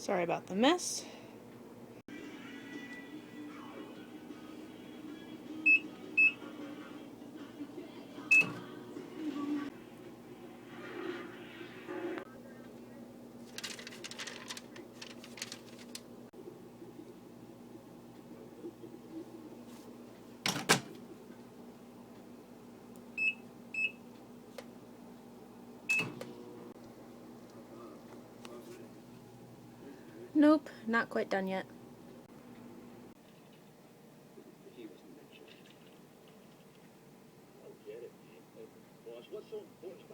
Sorry about the mess. Nope, not quite done yet. What's so important?